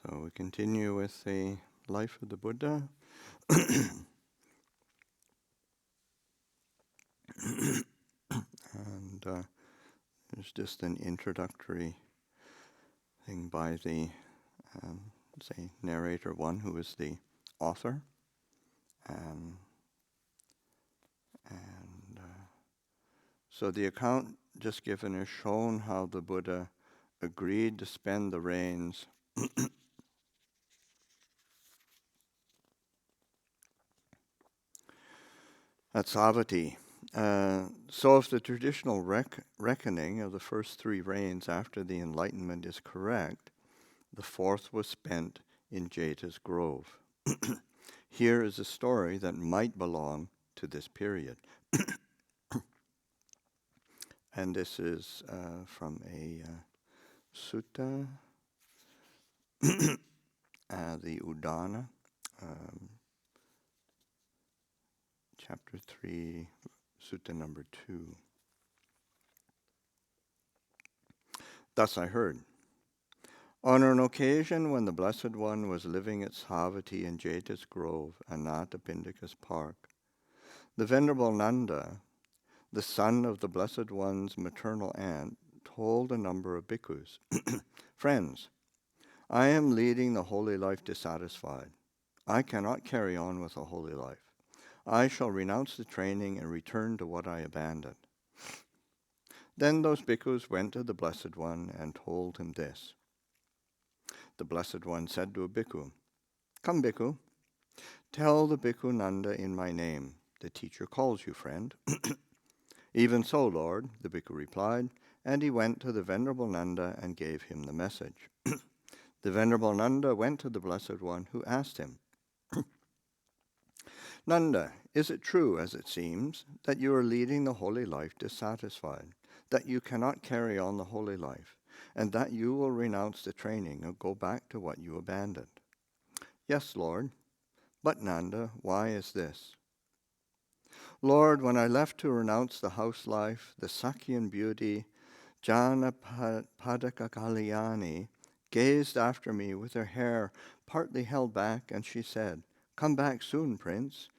So we continue with the life of the Buddha. And there's just an introductory thing by the, say, narrator one, who is the author. So the account just given is shown how the Buddha agreed to spend the rains at Savatthi. So if the traditional reckoning of the first three rains after the Enlightenment is correct, the fourth was spent in Jeta's grove. Here is a story that might belong to this period. And this is from a sutta, the Udana, chapter 3, sutta number 2. Thus I heard. On an occasion when the Blessed One was living at Savatthi in Jeta's grove, Anathapindika's park, the Venerable Nanda, the son of the Blessed One's maternal aunt, told a number of bhikkhus, Friends, I am leading the holy life dissatisfied. I cannot carry on with a holy life. I shall renounce the training and return to what I abandoned. Then those bhikkhus went to the Blessed One and told him this. The Blessed One said to a bhikkhu, Come, bhikkhu, tell the bhikkhu Nanda in my name. The teacher calls you, friend. Even so, Lord, the bhikkhu replied, and he went to the Venerable Nanda and gave him the message. The Venerable Nanda went to the Blessed One, who asked him, Nanda, is it true, as it seems, that you are leading the holy life dissatisfied, that you cannot carry on the holy life, and that you will renounce the training and go back to what you abandoned? Yes, Lord. But Nanda, why is this? Lord, when I left to renounce the house life, the Sakyan beauty, Janapadaka Kalyani, gazed after me with her hair partly held back, and she said, Come back soon, Prince.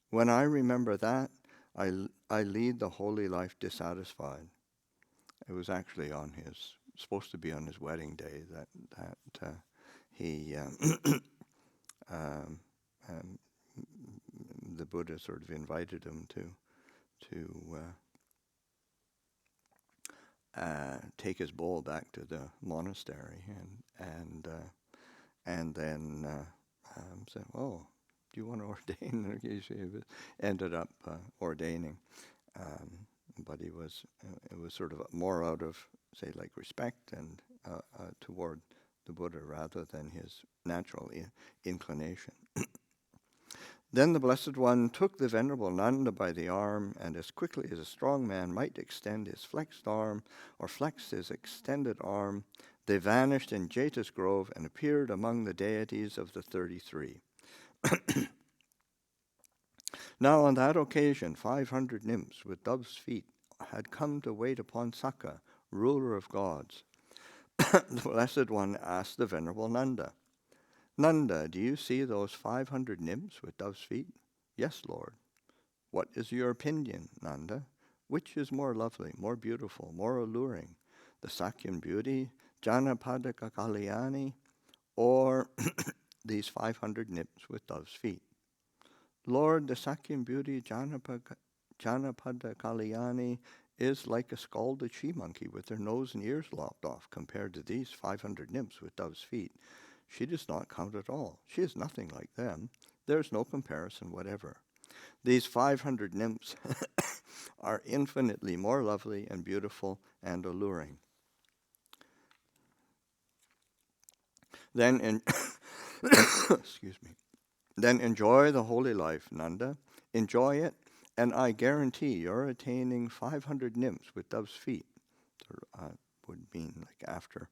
When I remember that, I lead the holy life dissatisfied. It was actually supposed to be on his wedding day that he, the Buddha sort of invited him to take his bowl back to the monastery, and then said, "Oh, do you want to ordain?" He ended up ordaining, but it was sort of more out of, say, like respect and toward the Buddha rather than his natural inclination. Then the Blessed One took the Venerable Nanda by the arm, and as quickly as a strong man might extend his flexed arm or flex his extended arm, they vanished in Jeta's grove and appeared among the deities of the 33. Now on that occasion 500 nymphs with dove's feet had come to wait upon Sakka, ruler of gods. The Blessed One asked the Venerable Nanda, Nanda, do you see those 500 nymphs with dove's feet? Yes, Lord. What is your opinion, Nanda? Which is more lovely, more beautiful, more alluring, the Sakyan beauty, Janapadaka Kalyani, or these 500 nymphs with dove's feet? Lord, the Sakyan beauty, Janapada Kalyani, is like a scalded she-monkey with her nose and ears lopped off compared to these 500 nymphs with dove's feet. She does not count at all. She is nothing like them. There is no comparison whatever. These 500 nymphs are infinitely more lovely and beautiful and alluring. Then, excuse me. Then enjoy the holy life, Nanda. Enjoy it, and I guarantee you're attaining 500 nymphs with dove's feet. Would mean like after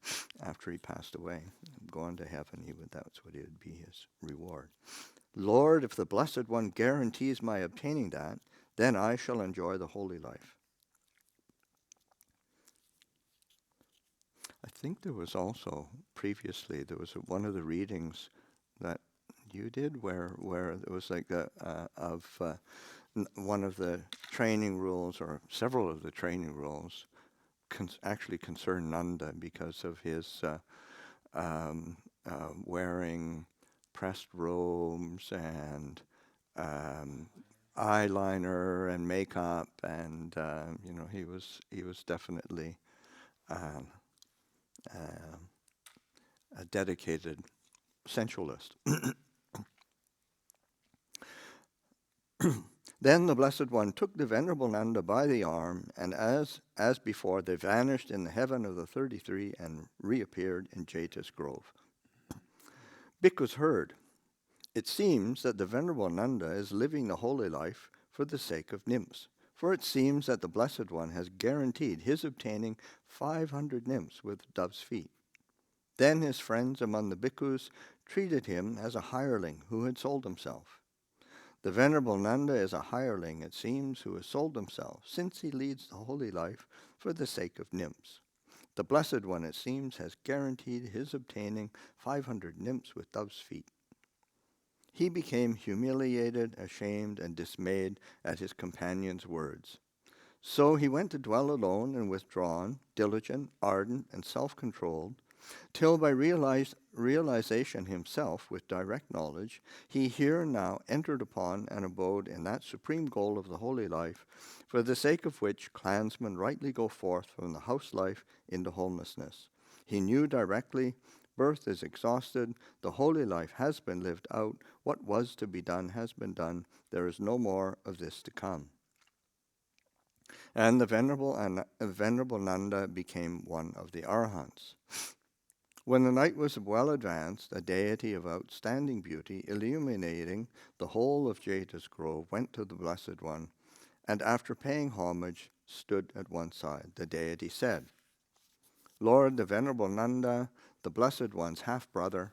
he passed away, gone to heaven, that's what it would be, his reward. Lord, if the Blessed One guarantees my obtaining that, then I shall enjoy the holy life. I think there was also previously. There was one of the readings that you did where it was like one of the training rules, or several of the training rules, actually concern Nanda because of his wearing pressed robes and eyeliner and makeup, and he was definitely a dedicated sensualist. Then the Blessed One took the Venerable Nanda by the arm, and as before, they vanished in the heaven of the 33 and reappeared in Jeta's grove. Bhikkhus heard, "It seems that the Venerable Nanda is living the holy life for the sake of nymphs, for it seems that the Blessed One has guaranteed his obtaining 500 nymphs with dove's feet." Then his friends among the bhikkhus treated him as a hireling who had sold himself. The Venerable Nanda is a hireling, it seems, who has sold himself, since he leads the holy life for the sake of nymphs. The Blessed One, it seems, has guaranteed his obtaining 500 nymphs with dove's feet. He became humiliated, ashamed, and dismayed at his companion's words. So he went to dwell alone and withdrawn, diligent, ardent, and self-controlled, till by realization himself with direct knowledge, he here and now entered upon and abode in that supreme goal of the holy life, for the sake of which clansmen rightly go forth from the house life into homelessness. He knew directly, birth is exhausted, the holy life has been lived out, what was to be done has been done, there is no more of this to come. And the Venerable Nanda became one of the Arahants. When the night was well advanced, a deity of outstanding beauty, illuminating the whole of Jeta's grove, went to the Blessed One, and after paying homage, stood at one side. The deity said, "Lord, the Venerable Nanda, the Blessed One's half-brother,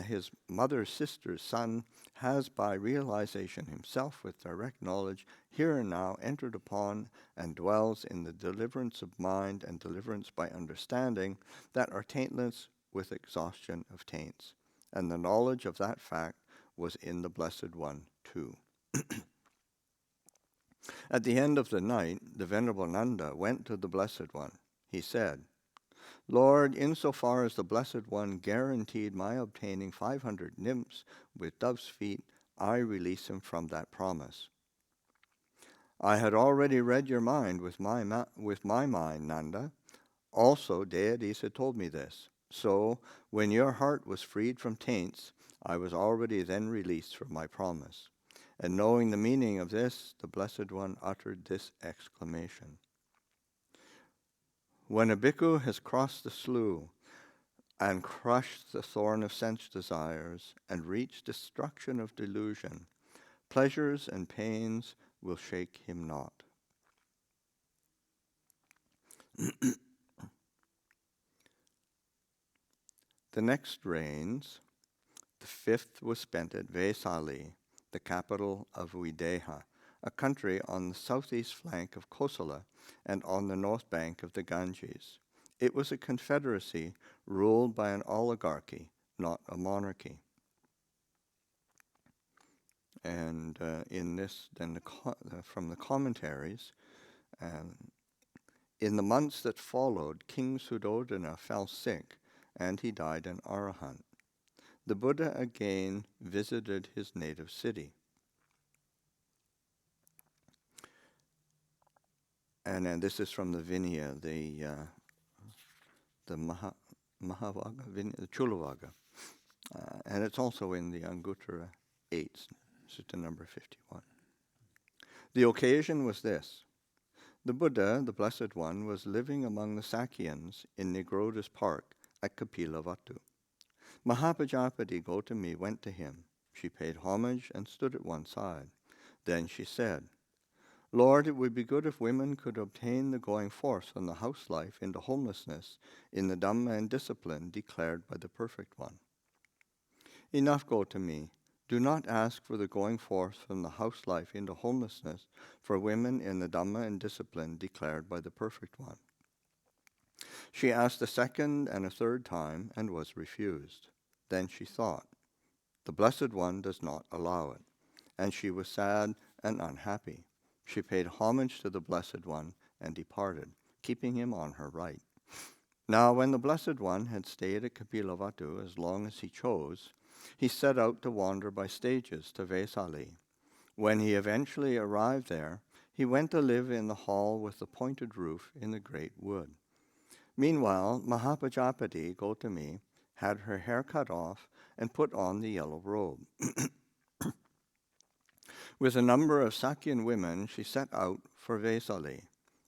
his mother's sister's son, has by realization himself with direct knowledge here and now entered upon and dwells in the deliverance of mind and deliverance by understanding that are taintless with exhaustion of taints. And the knowledge of that fact was in the Blessed One too." At the end of the night, the Venerable Nanda went to the Blessed One. He said, "Lord, insofar as the Blessed One guaranteed my obtaining 500 nymphs with dove's feet, I release him from that promise. I had already read your mind with my mind, Nanda. Also, deities had told me this. So, when your heart was freed from taints, I was already then released from my promise." And knowing the meaning of this, the Blessed One uttered this exclamation: "When a bhikkhu has crossed the slough and crushed the thorn of sense desires and reached destruction of delusion, pleasures and pains will shake him not." The next rains, the fifth was spent at Vaisali, the capital of Videha, a country on the southeast flank of Kosala and on the north bank of the Ganges. It was a confederacy ruled by an oligarchy, not a monarchy. And in this, then from the commentaries, in the months that followed, King Suddhodana fell sick, and he died an Arahant. The Buddha again visited his native city. And this is from the Vinaya, the Mahavaga, the Chulavagga. And it's also in the Anguttara 8, Sutta number 51. The occasion was this. The Buddha, the Blessed One, was living among the Sakyans in Nigroda's park at Kapilavatthu. Mahapajapati Gotami went to him. She paid homage and stood at one side. Then she said, "Lord, it would be good if women could obtain the going forth from the house life into homelessness in the Dhamma and discipline declared by the Perfect One." "Enough, Gotami. Do not ask for the going forth from the house life into homelessness for women in the Dhamma and discipline declared by the Perfect One. She asked a second and a third time and was refused. Then she thought, "The Blessed One does not allow it." And she was sad and unhappy. She paid homage to the Blessed One and departed, keeping him on her right. Now when the Blessed One had stayed at Kapilavatthu as long as he chose, he set out to wander by stages to Vesali. When he eventually arrived there, he went to live in the hall with the pointed roof in the great wood. Meanwhile, Mahapajapati Gotami had her hair cut off and put on the yellow robe. With a number of Sakyan women, she set out for Vesali.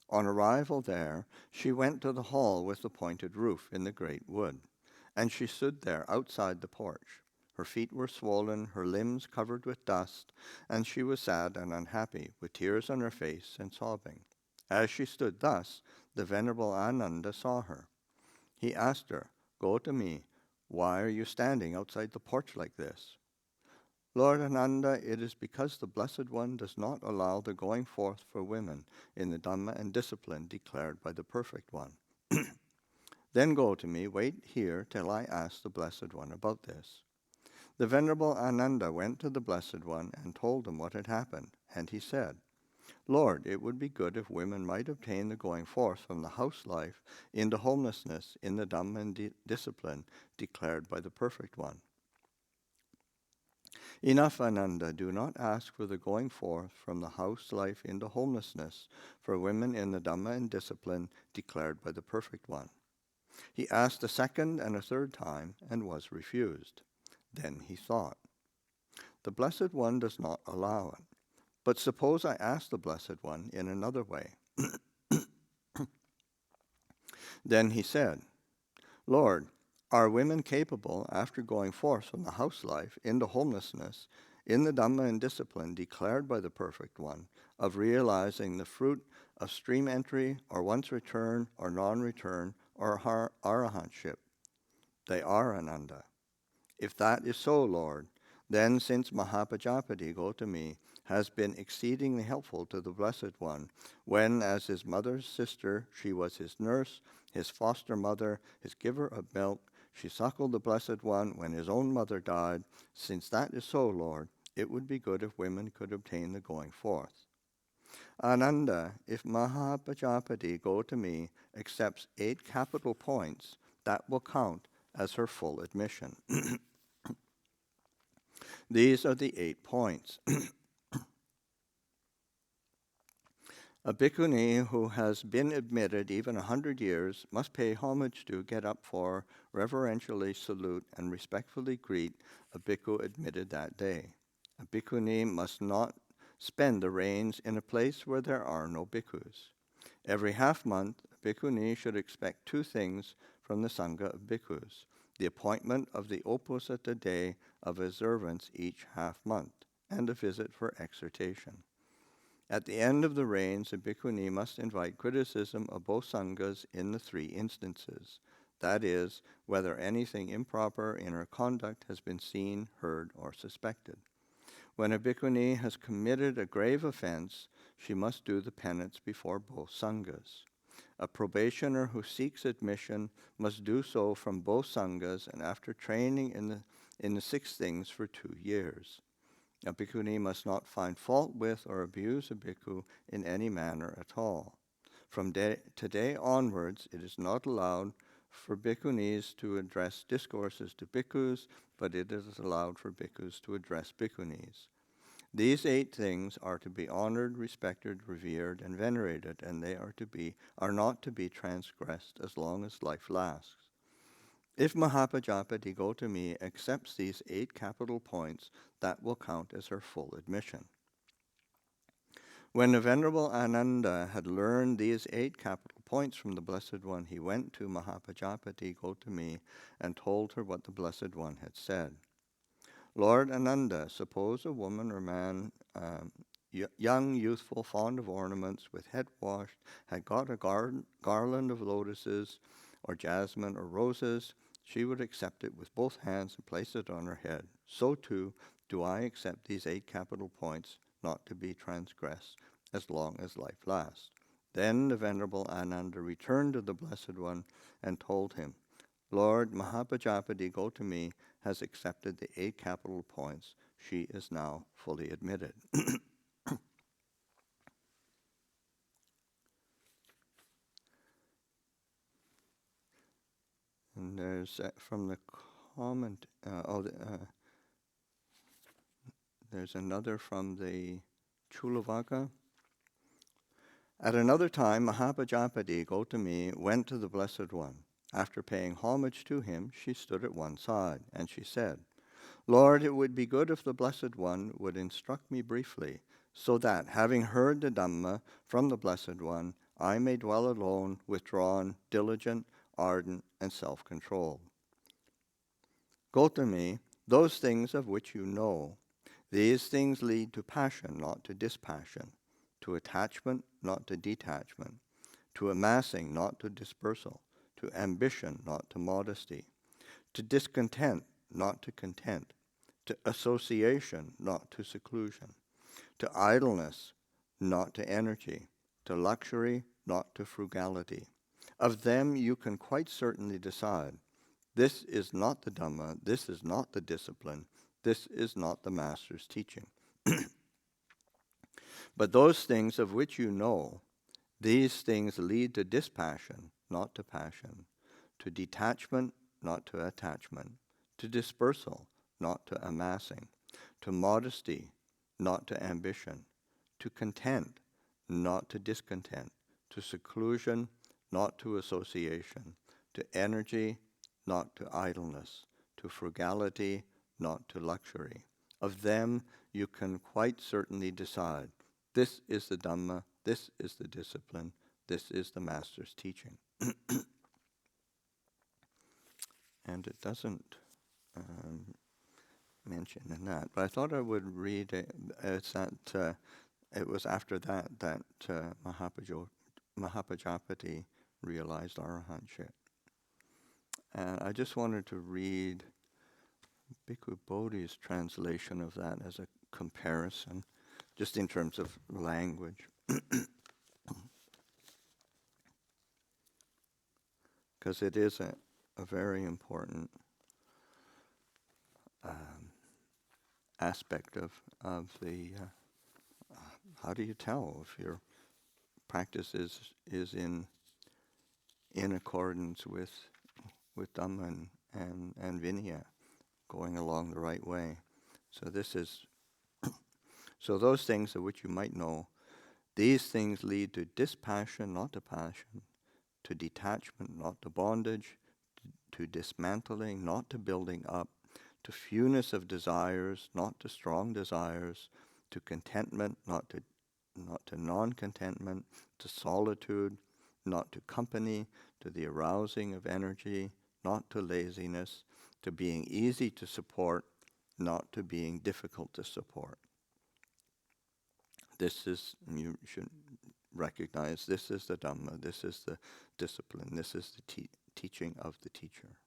On arrival there, she went to the hall with the pointed roof in the great wood, and she stood there outside the porch. Her feet were swollen, her limbs covered with dust, and she was sad and unhappy, with tears on her face and sobbing. As she stood thus, the Venerable Ananda saw her. He asked her, "Gotami, why are you standing outside the porch like this?" "Lord Ananda, it is because the Blessed One does not allow the going forth for women in the Dhamma and discipline declared by the Perfect One." "Then Gotami, wait here till I ask the Blessed One about this." The Venerable Ananda went to the Blessed One and told him what had happened, and he said, "Lord, it would be good if women might obtain the going forth from the house life into homelessness in the Dhamma and discipline declared by the Perfect One." "Enough, Ananda, do not ask for the going forth from the house life into homelessness for women in the Dhamma and discipline declared by the Perfect One." He asked a second and a third time and was refused. Then he thought, "The Blessed One does not allow it. But suppose I ask the Blessed One in another way." Then he said, "Lord, are women capable, after going forth from the house life into homelessness, in the Dhamma and discipline declared by the Perfect One, of realizing the fruit of stream entry, or once return, or non-return, or arahantship?" "They are, Ananda." "If that is so, Lord, then since Mahapajapati Gotami has been exceedingly helpful to the Blessed One, when as his mother's sister she was his nurse, his foster mother, his giver of milk, she suckled the Blessed One when his own mother died. Since that is so, Lord, it would be good if women could obtain the going forth." "Ananda, if Mahapajapati Gotami accepts 8 capital points, that will count as her full admission." These are the 8 points. A bhikkhuni who has been admitted even 100 years must pay homage to, get up for, reverentially salute, and respectfully greet a bhikkhu admitted that day. A bhikkhuni must not spend the rains in a place where there are no bhikkhus. Every half-month, a bhikkhuni should expect 2 things from the Sangha of bhikkhus: the appointment of the opposite day of observance each half-month, and a visit for exhortation. At the end of the rains, a bhikkhuni must invite criticism of both sanghas in the 3 instances, that is, whether anything improper in her conduct has been seen, heard, or suspected. When a bhikkhuni has committed a grave offense, she must do the penance before both sanghas. A probationer who seeks admission must do so from both sanghas and after training in the 6 things for 2 years. A bhikkhuni must not find fault with or abuse a bhikkhu in any manner at all. From today onwards, it is not allowed for bhikkhunis to address discourses to bhikkhus, but it is allowed for bhikkhus to address bhikkhunis. These 8 things are to be honored, respected, revered, and venerated, and they are not to be transgressed as long as life lasts. If Mahapajapati Gotami accepts these 8 capital points, that will count as her full admission. When the Venerable Ananda had learned these 8 capital points from the Blessed One, he went to Mahapajapati Gotami and told her what the Blessed One had said. "Lord Ananda, suppose a woman or man, young, youthful, fond of ornaments, with head washed, had got a garland of lotuses or jasmine or roses, she would accept it with both hands and place it on her head. So too do I accept these 8 capital points, not to be transgressed as long as life lasts." Then the Venerable Ananda returned to the Blessed One and told him, Lord, Mahapajapati Gotami has accepted the 8 capital points. She is now fully admitted. And there's from the comment, there's another from the Chulavaka. At another time, Mahapajapati Gotami went to the Blessed One. After paying homage to him, she stood at one side, and she said, Lord, it would be good if the Blessed One would instruct me briefly, so that, having heard the Dhamma from the Blessed One, I may dwell alone, withdrawn, diligent, ardent, and self-controlled. Gotami, those things of which you know, these things lead to passion, not to dispassion, to attachment, not to detachment, to amassing, not to dispersal, to ambition, not to modesty, to discontent, not to content, to association, not to seclusion, to idleness, not to energy, to luxury, not to frugality. Of them you can quite certainly decide, this is not the Dhamma, this is not the discipline, this is not the Master's teaching. But those things of which you know, these things lead to dispassion, not to passion, to detachment, not to attachment, to dispersal, not to amassing, to modesty, not to ambition, to content, not to discontent, to seclusion, not to association, to energy, not to idleness, to frugality, not to luxury. Of them you can quite certainly decide, this is the Dhamma, this is the discipline, this is the Master's teaching. And it doesn't mention in that, but I thought I would read it. It's that it was after that Mahapajapati realized arahantship. And I just wanted to read Bhikkhu Bodhi's translation of that as a comparison, just in terms of language. Because it is a very important aspect of the, how do you tell if your practice is in accordance with Dhamma and Vinaya, going along the right way. So this is, so those things of which you might know, these things lead to dispassion, not to passion, to detachment, not to bondage, to dismantling, not to building up, to fewness of desires, not to strong desires, to contentment, not to non-contentment, to solitude, not to company, to the arousing of energy, not to laziness, to being easy to support, not to being difficult to support. This is, you should recognize, this is the Dhamma, this is the discipline, this is the teaching of the teacher.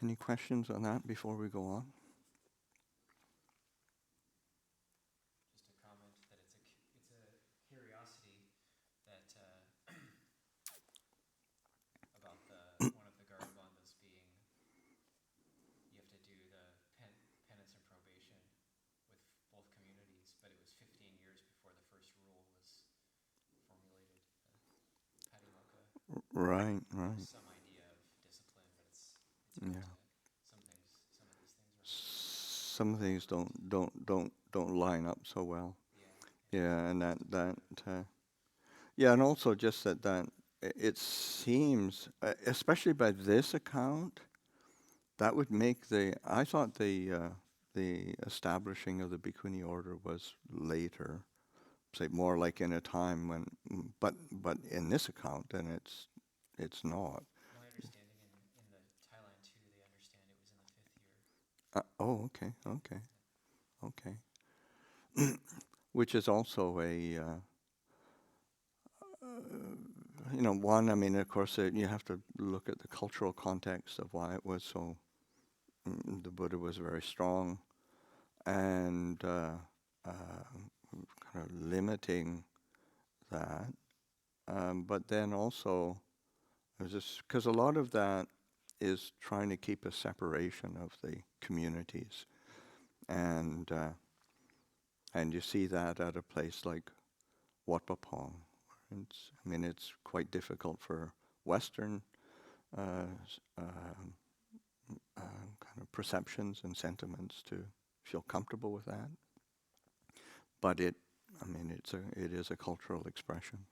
Any questions on that before we go on? Just a comment that it's a curiosity that about one of the Garbandhas being you have to do the penance and probation with both communities, but it was 15 years before the first rule was formulated. Patimokkha. Right. There's some idea of discipline, but it's Yeah. some of these things are. Some things don't line up so well. Yeah, and and also just that it seems, especially by this account, that would make I thought the establishing of the Bhikkhuni order was later, say more like in a time when, but in this account, then it's not. My understanding in the Thailand too, they understand it was in the 5th year. Okay. Which is also one, I mean, of course, you have to look at the cultural context of why it was so, the Buddha was very strong and kind of limiting that. But then also, there's this, because a lot of that is trying to keep a separation of the communities. And you see that at a place like Wat Pah Pong. It's quite difficult for Western kind of perceptions and sentiments to feel comfortable with that. But it is a cultural expression.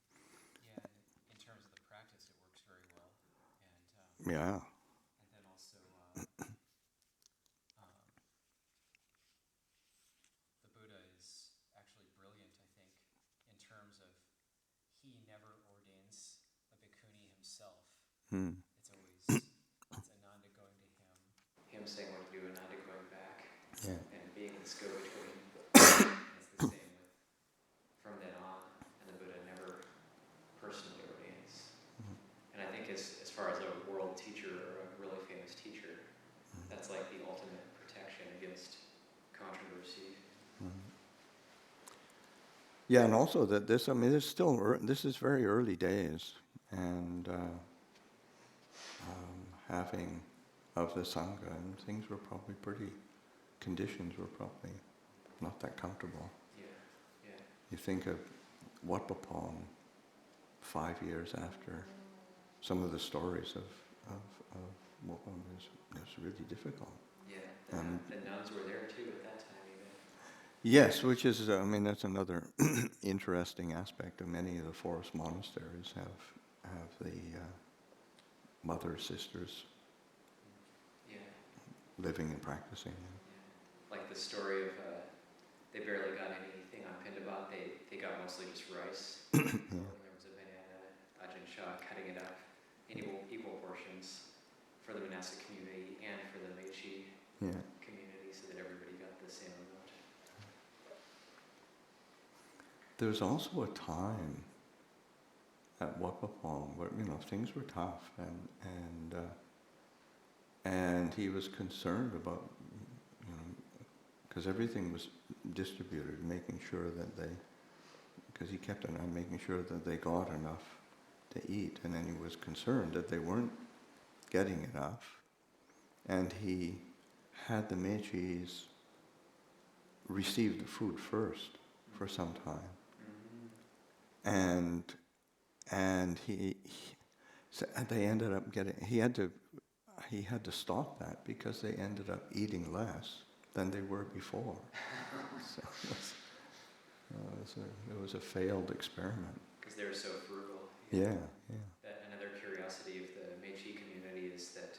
Yeah, in terms of the practice, it works very well. And Yeah. and then also the Buddha is actually brilliant, I think, in terms of he never ordains a bhikkhuni himself. It's always it's Ananda going to him saying what to do, Ananda going back, and being this go-between. And it's the same with from then on, and the Buddha never personally ordains. And I think as far as a world teacher or a really famous teacher, that's like the ultimate protection against controversy. Yeah, and also that this is very early days, and having of the Sangha, and things were probably conditions were probably not that comfortable. Yeah. You think of Wat Pah Pong 5 years after, some of the stories of Wat Pah Pong is really difficult. Yeah, the nuns were there too at that time even. Yes, which is, that's another interesting aspect of many of the forest monasteries have the mothers, sisters living and practicing. Yeah. Like the story of they barely got anything on Pindabat, they got mostly just rice. When there was a banana, Ajahn cutting it up in equal portions for the monastic community and for the Meiji community so that everybody got the same amount. There's also a time at Wat Pah Pong where things were tough, and he was concerned about because everything was distributed, making sure that because he kept an eye on making sure that they got enough to eat, and then he was concerned that they weren't getting enough, and he had the Meijis receive the food first for some time. And they ended up he had to stop that because they ended up eating less than they were before. So it was a failed experiment. Because they were so frugal. Yeah. Another curiosity of the Meiji community is that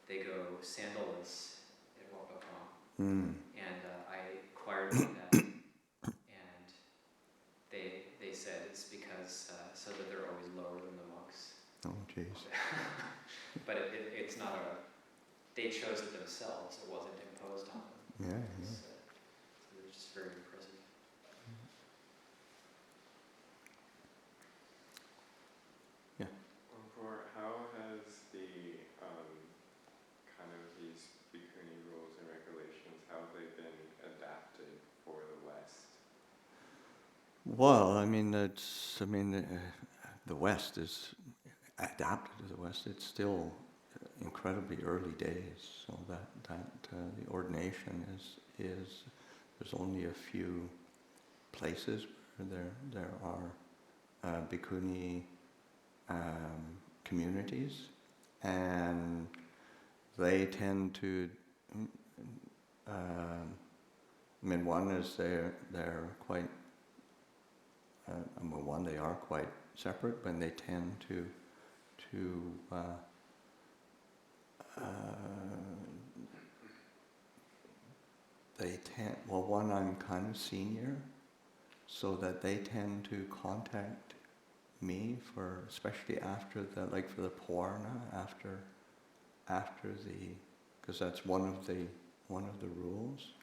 they go sandalless at Wat Pah Pong. And I inquired about that. And they said it's because so that they're always lower than the monks. Oh, jeez. But it's not they chose it themselves. It wasn't imposed on them. Yeah. So they're just very impressive. Yeah. How has the kind of these bhikkhuni rules and regulations, how have they been adapted for the West? Well, the West is adapted to the West. It's still incredibly early days, so that the ordination is there's only a few places where there are bhikkhuni communities, and they tend to. One is they're quite. They are quite separate, but they tend to one, I'm kind of senior, so that they tend to contact me especially after for the Purana, after because that's one of the rules,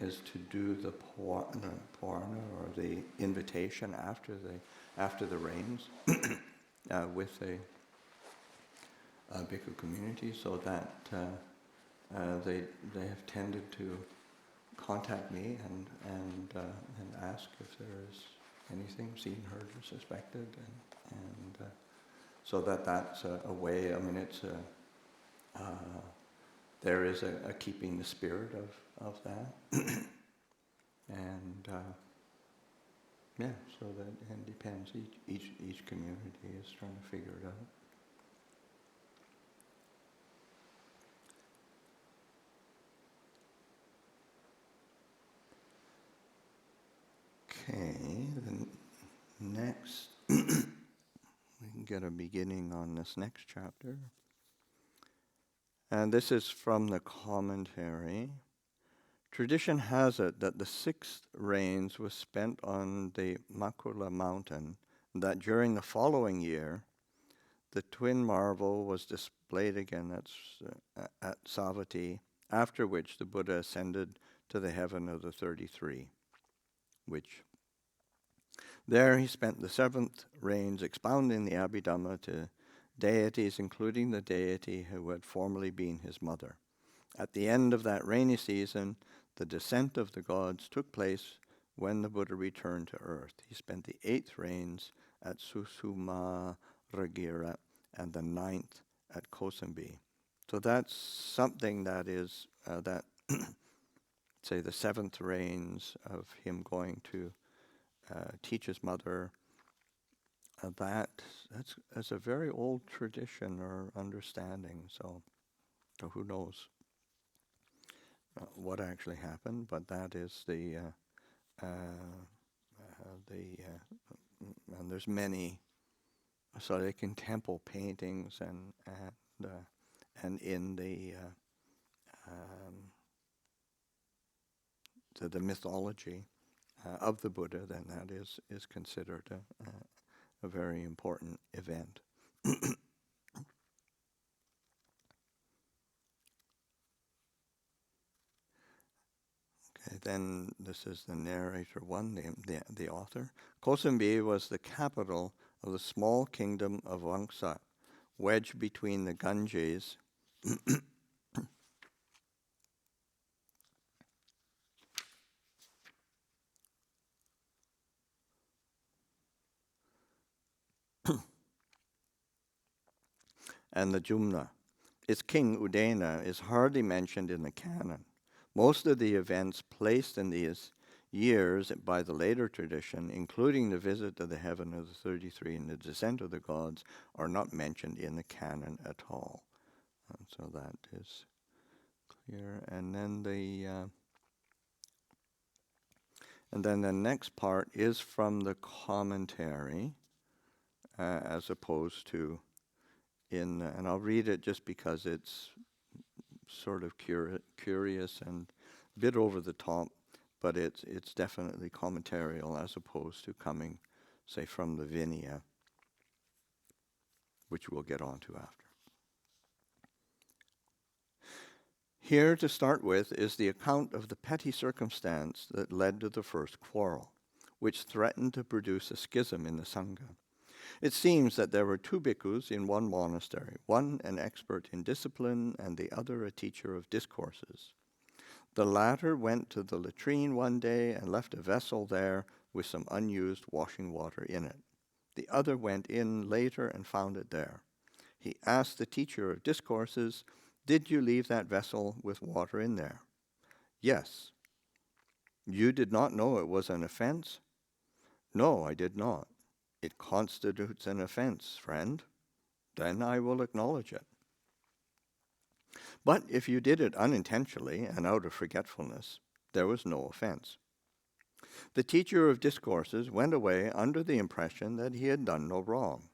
is to do the Purana or the invitation after the rains. with a bhikkhu community, so that they have tended to contact me and ask if there is anything seen, heard, or suspected, and so that's a way. I mean, it's there is a keeping the spirit of that, and yeah. So that and depends. Each community is trying to figure it out. Okay, the next, we can get a beginning on this next chapter. And this is from the commentary. Tradition has it that the sixth rains was spent on the Makula mountain, and that during the following year, the twin marvel was displayed again at Savatthi, after which the Buddha ascended to the heaven of the 33, which there he spent the seventh rains expounding the Abhidhamma to deities, including the deity who had formerly been his mother. At the end of that rainy season, the descent of the gods took place when the Buddha returned to earth. He spent the eighth rains at Susumaragira and the ninth at Kosambi. So that's something that is, say, the seventh rains of him going to teach his mother. That's a very old tradition or understanding. So who knows what actually happened? But that is and there's many Sarikin temple paintings and in the mythology of the Buddha, then that is considered a very important event. Okay, then this is the narrator one, the author. Kosambi was the capital of the small kingdom of Wangsa, wedged between the Ganges and the Jumna. Its king, Udena, is hardly mentioned in the canon. Most of the events placed in these years by the later tradition, including the visit to the heaven of the 33 and the descent of the gods, are not mentioned in the canon at all. And so that is clear. And then the next part is from the commentary, as opposed to and I'll read it just because it's sort of curious and a bit over the top, but it's definitely commentarial as opposed to coming, say, from the Vinaya, which we'll get onto after. Here, to start with, is the account of the petty circumstance that led to the first quarrel, which threatened to produce a schism in the Sangha. It seems that there were two bhikkhus in one monastery, one an expert in discipline and the other a teacher of discourses. The latter went to the latrine one day and left a vessel there with some unused washing water in it. The other went in later and found it there. He asked the teacher of discourses, "Did you leave that vessel with water in there?" "Yes." "You did not know it was an offense?" "No, I did not." "It constitutes an offense, friend." "Then I will acknowledge it." "But if you did it unintentionally and out of forgetfulness, there was no offense." The teacher of discourses went away under the impression that he had done no wrong.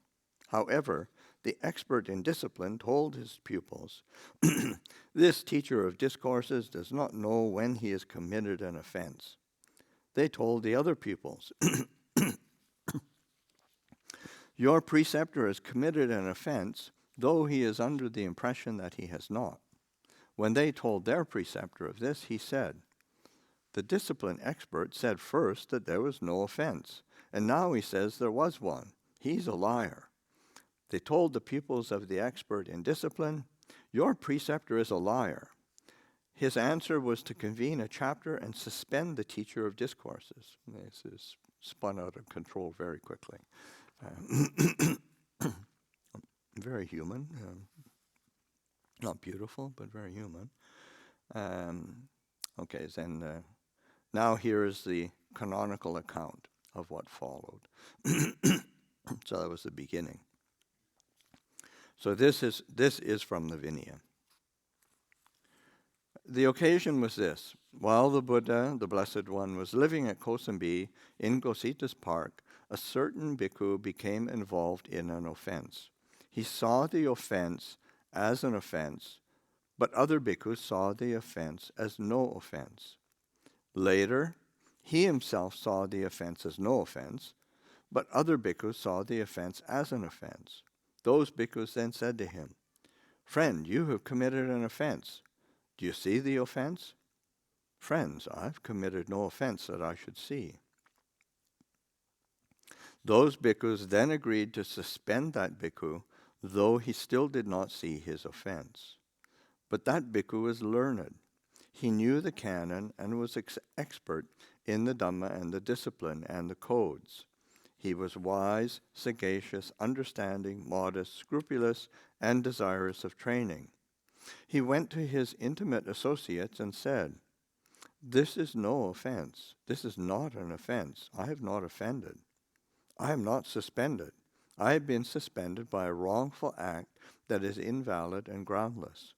However, the expert in discipline told his pupils, "This teacher of discourses does not know when he has committed an offense." They told the other pupils, "Your preceptor has committed an offense, though he is under the impression that he has not." When they told their preceptor of this, he said, "The discipline expert said first that there was no offense, and now he says there was one. He's a liar." They told the pupils of the expert in discipline, "Your preceptor is a liar." His answer was to convene a chapter and suspend the teacher of discourses. This is spun out of control very quickly. Very human. Not beautiful, but very human. Okay, then now here is the canonical account of what followed. So that was the beginning. So this is from the Vinaya. The occasion was this. While the Buddha, the Blessed One, was living at Kosambi in Gosita's park, a certain bhikkhu became involved in an offense. He saw the offense as an offense, but other bhikkhus saw the offense as no offense. Later, he himself saw the offense as no offense, but other bhikkhus saw the offense as an offense. Those bhikkhus then said to him, "Friend, you have committed an offense. Do you see the offense?" "Friends, I've committed no offense that I should see." Those bhikkhus then agreed to suspend that bhikkhu, though he still did not see his offense. But that bhikkhu was learned. He knew the canon and was expert in the Dhamma and the discipline and the codes. He was wise, sagacious, understanding, modest, scrupulous, and desirous of training. He went to his intimate associates and said, "This is no offense. This is not an offense. I have not offended. I am not suspended. I have been suspended by a wrongful act that is invalid and groundless.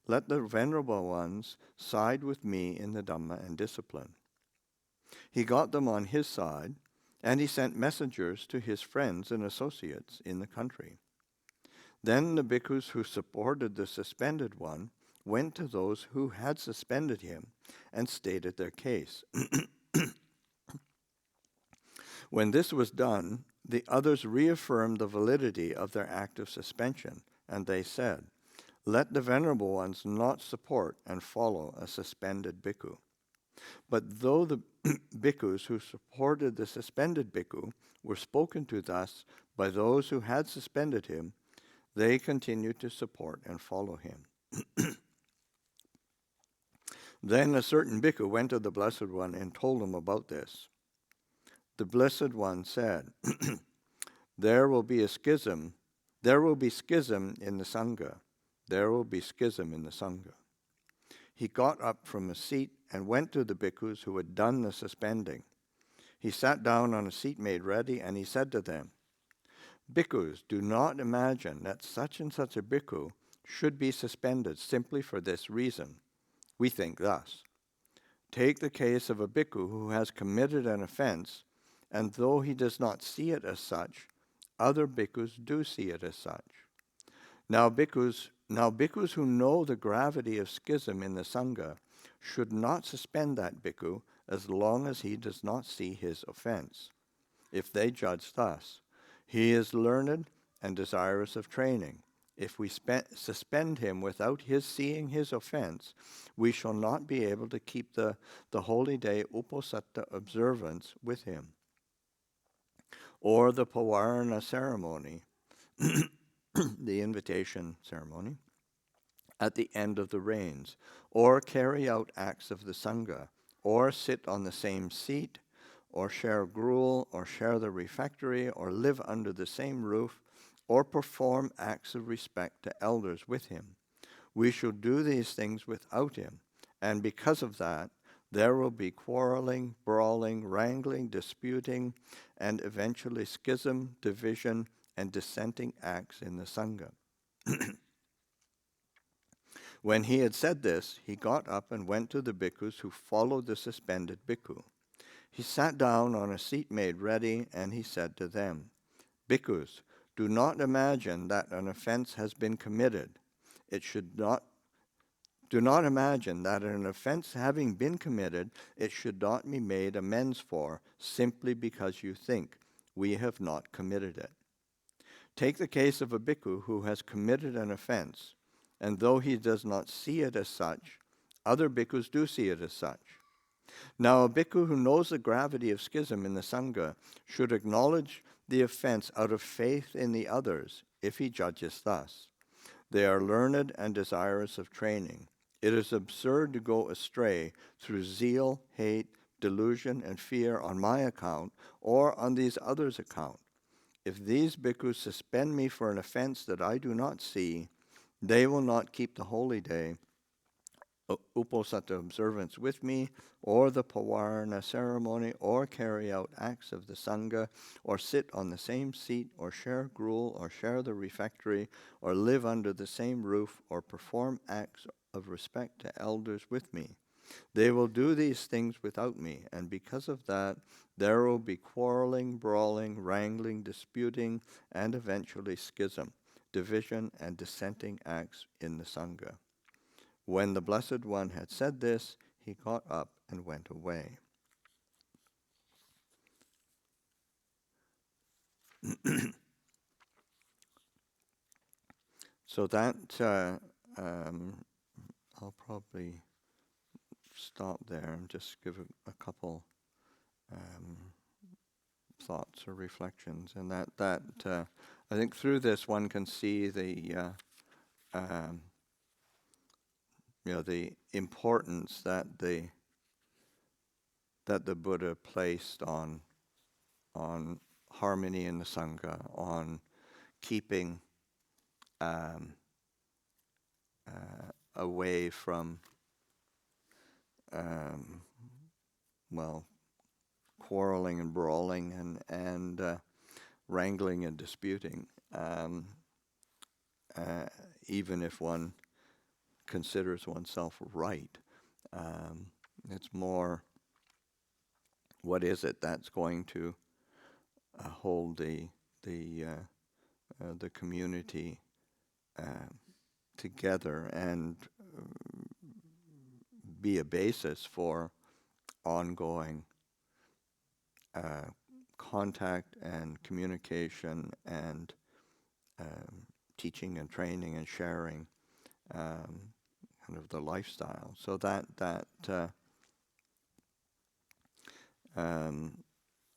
Let the Venerable Ones side with me in the Dhamma and discipline." He got them on his side, and he sent messengers to his friends and associates in the country. Then the bhikkhus who supported the suspended one went to those who had suspended him and stated their case. When this was done, the others reaffirmed the validity of their act of suspension, and they said, "Let the Venerable Ones not support and follow a suspended bhikkhu." But though the bhikkhus who supported the suspended bhikkhu were spoken to thus by those who had suspended him, they continued to support and follow him. Then a certain bhikkhu went to the Blessed One and told him about this. The Blessed One said, There will be schism in the Sangha. There will be schism in the Sangha." He got up from his seat and went to the bhikkhus who had done the suspending. He sat down on a seat made ready, and he said to them, "Bhikkhus, do not imagine that such and such a bhikkhu should be suspended simply for this reason. We think thus. Take the case of a bhikkhu who has committed an offense, and though he does not see it as such, other bhikkhus do see it as such. Now bhikkhus who know the gravity of schism in the Sangha should not suspend that bhikkhu as long as he does not see his offense. If they judge thus, he is learned and desirous of training. If we suspend him without his seeing his offense, we shall not be able to keep the holy day Uposatha observance with him, or the Pavarana ceremony, the invitation ceremony, at the end of the rains, or carry out acts of the Sangha, or sit on the same seat, or share gruel, or share the refectory, or live under the same roof, or perform acts of respect to elders with him. We shall do these things without him, and because of that, there will be quarreling, brawling, wrangling, disputing, and eventually schism, division, and dissenting acts in the Sangha." When he had said this, he got up and went to the bhikkhus who followed the suspended bhikkhu. He sat down on a seat made ready, and he said to them, "Bhikkhus, do not imagine that an offense has been committed. Do not imagine that an offense having been committed, it should not be made amends for simply because you think we have not committed it. Take the case of a bhikkhu who has committed an offense, and though he does not see it as such, other bhikkhus do see it as such. Now a bhikkhu who knows the gravity of schism in the Sangha should acknowledge the offense out of faith in the others, if he judges thus. They are learned and desirous of training. It is absurd to go astray through zeal, hate, delusion, and fear on my account or on these others' account. If these bhikkhus suspend me for an offense that I do not see, they will not keep the holy day, uposatha observance with me, or the pavarana ceremony, or carry out acts of the sangha, or sit on the same seat, or share gruel, or share the refectory, or live under the same roof, or perform acts of respect to elders with me. They will do these things without me, and because of that, there will be quarreling, brawling, wrangling, disputing, and eventually schism, division, and dissenting acts in the sangha. When the Blessed One had said this, he got up and went away. So that, I'll probably stop there and just give a couple thoughts or reflections. And that I think through this one can see the the importance that the Buddha placed on harmony in the sangha, on keeping away from quarreling and brawling and wrangling and disputing, even if one considers oneself right. It's more, what is it that's going to hold the community together and be a basis for ongoing contact and communication and teaching and training and sharing kind of the lifestyle. So that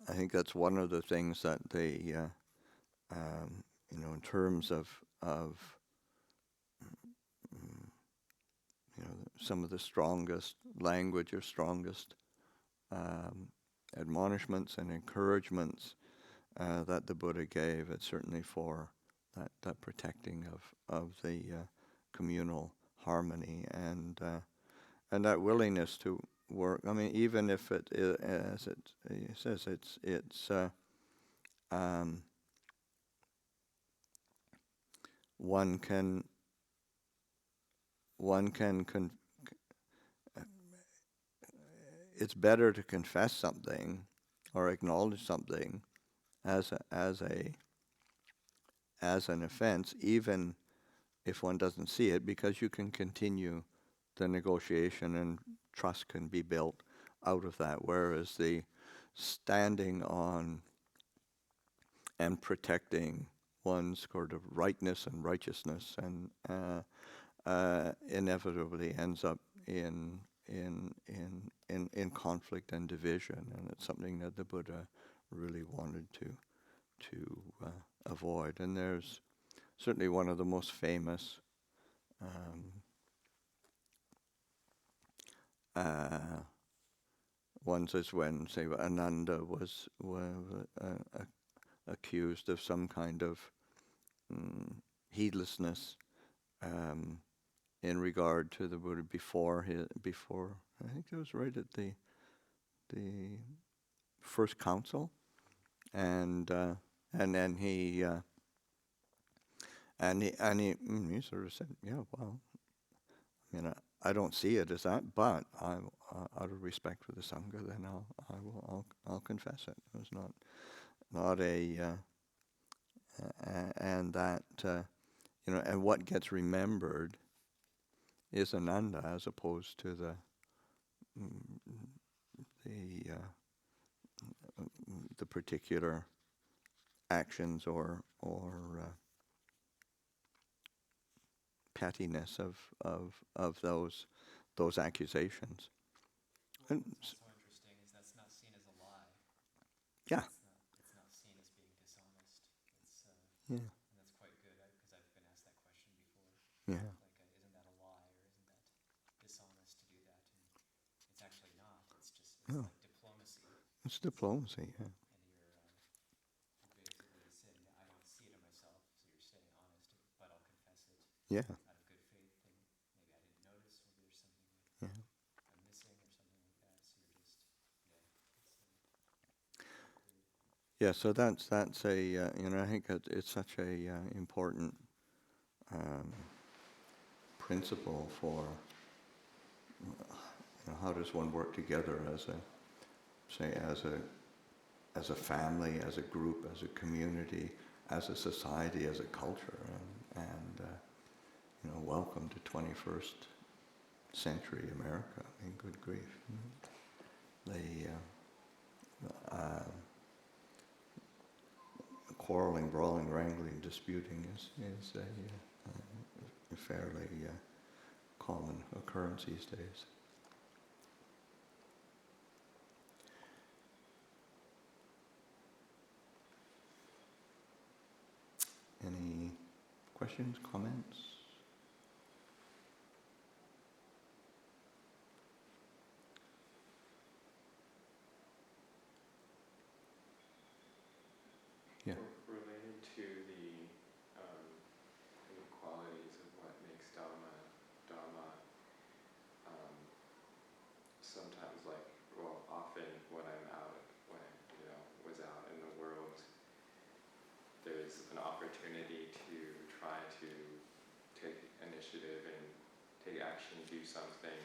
I think that's one of the things that they in terms of some of the strongest language or strongest admonishments and encouragements that the Buddha gave, it's certainly for that protecting of the communal harmony and that willingness to work. I mean, even if it, as it says, it's one can it's better to confess something or acknowledge something as an offense, even if one doesn't see it, because you can continue the negotiation and trust can be built out of that. Whereas the standing on and protecting one's sort of rightness and righteousness and inevitably ends up in conflict and division, and it's something that the Buddha really wanted to avoid. And there's certainly one of the most famous ones is when, say, Ananda was accused of some kind of heedlessness in regard to the Buddha before I think it was right at the first council, and then he sort of said, yeah, well, I mean, I don't see it as that, but out of respect for the sangha, then I'll confess it. It was not a and that and what gets remembered is Ananda as opposed to the particular actions or pettiness of those accusations. What's so interesting is that's not seen as a lie. Yeah. It's not seen as being dishonest. Yeah. And that's quite good Yeah. isn't that a lie, or isn't that dishonest to do that? And it's actually not. It's Oh, like diplomacy. it's diplomacy. Yeah. And you're basically saying, I don't see it in myself, so you're staying honest, but I'll confess it Yeah. out of good faith. And maybe I didn't notice, maybe there's something Yeah. I'm missing or something like that. So you're just, Yeah. So that's a I think it's such a important um, principle for how does one work together as a family, as a group, as a community, as a society, as a culture, and welcome to 21st century America. I mean, good grief. Quarreling, brawling, wrangling, disputing is a fairly common occurrence these days. Any questions, comments? Yeah. Related to the qualities of what makes Dhamma, sometimes often when I was out in the world, there's an opportunity to try to take initiative and take action, do something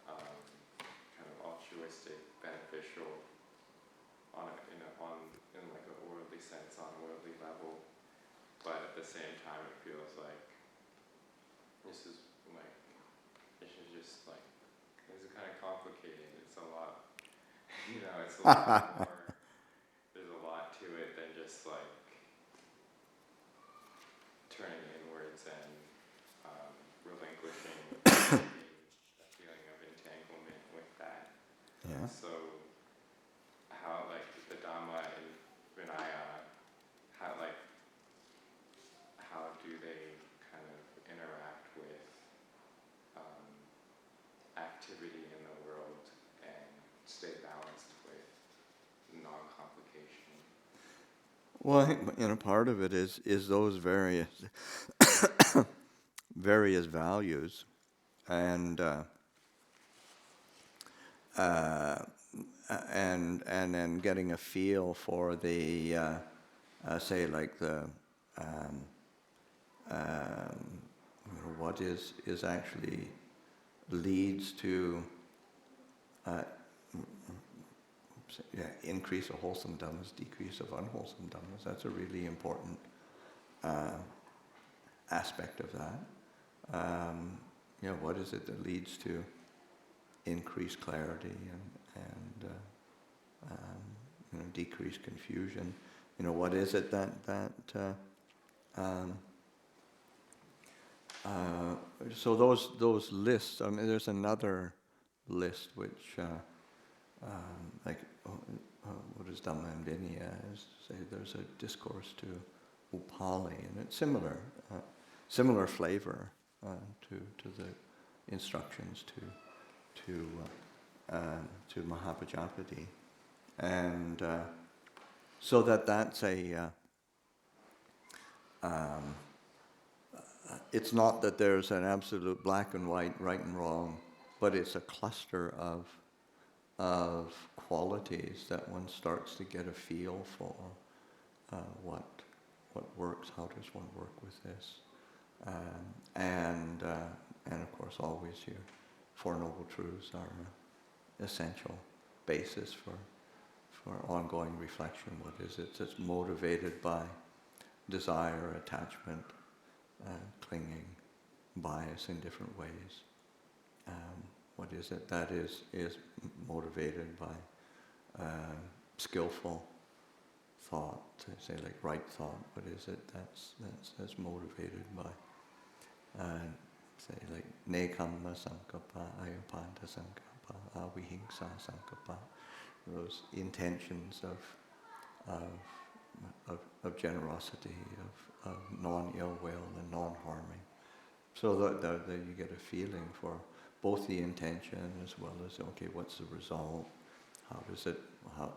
kind of altruistic, beneficial in like a worldly sense, on a worldly level. But at the same time, it feels like this is kind of complicated. It's a lot, it's a lot more. There's a lot to it than just like turning inwards and relinquishing a feeling of entanglement with that. Yeah. So how the Dhamma and Vinaya, how do they kind of interact with activity in the world and stay balanced with non-complication? Well, I think part of it is those various various values, and then getting a feel for the say like the what is actually leads to increase of wholesome dhammas, decrease of unwholesome dhammas. That's a really important aspect of that. What is it that leads to increased clarity and decreased confusion? What is it that so those lists. I mean, there's another list which what is Dhamma and Ven? Say there's a discourse to Upali, and it's similar flavor to the instructions to Mahapajapati, and so that's a. It's not that there's an absolute black and white, right and wrong, but it's a cluster of qualities that one starts to get a feel for what works, how does one work with this, and of course always your Four Noble Truths are an essential basis for ongoing reflection. What is it that's motivated by desire, attachment, clinging, bias in different ways? What is it that is motivated by skillful thought, say like right thought? What is it that's motivated by say like nekamma sankappa, ayapanta sankappa, avihingsa sankappa? Those intentions of generosity, of non-ill will and non-harming, So that you get a feeling for both the intention as well as, okay, what's the result?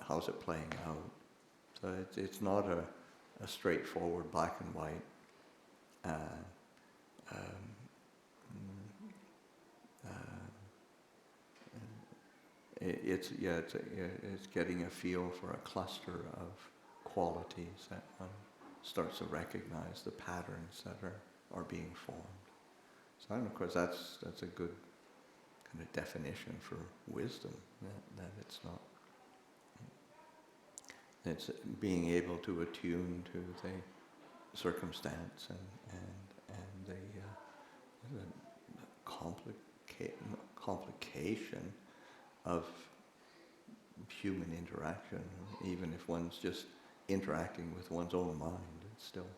How's it playing out? So it's not a straightforward black and white. It's getting a feel for a cluster of qualities that one starts to recognize the patterns that are being formed. So, and of course, that's a good kind of definition for wisdom. That it's not. It's being able to attune to the circumstance and the complication of human interaction. Even if one's just interacting with one's own mind, it's still,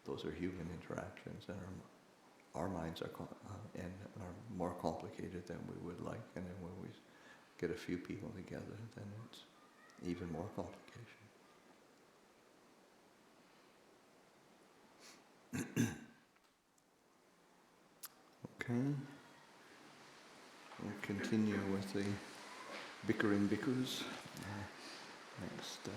those are human interactions, and our minds are more complicated than we would like. And then when we get a few people together, then it's even more complication. Okay. We'll continue with the bickering bhikkhus next.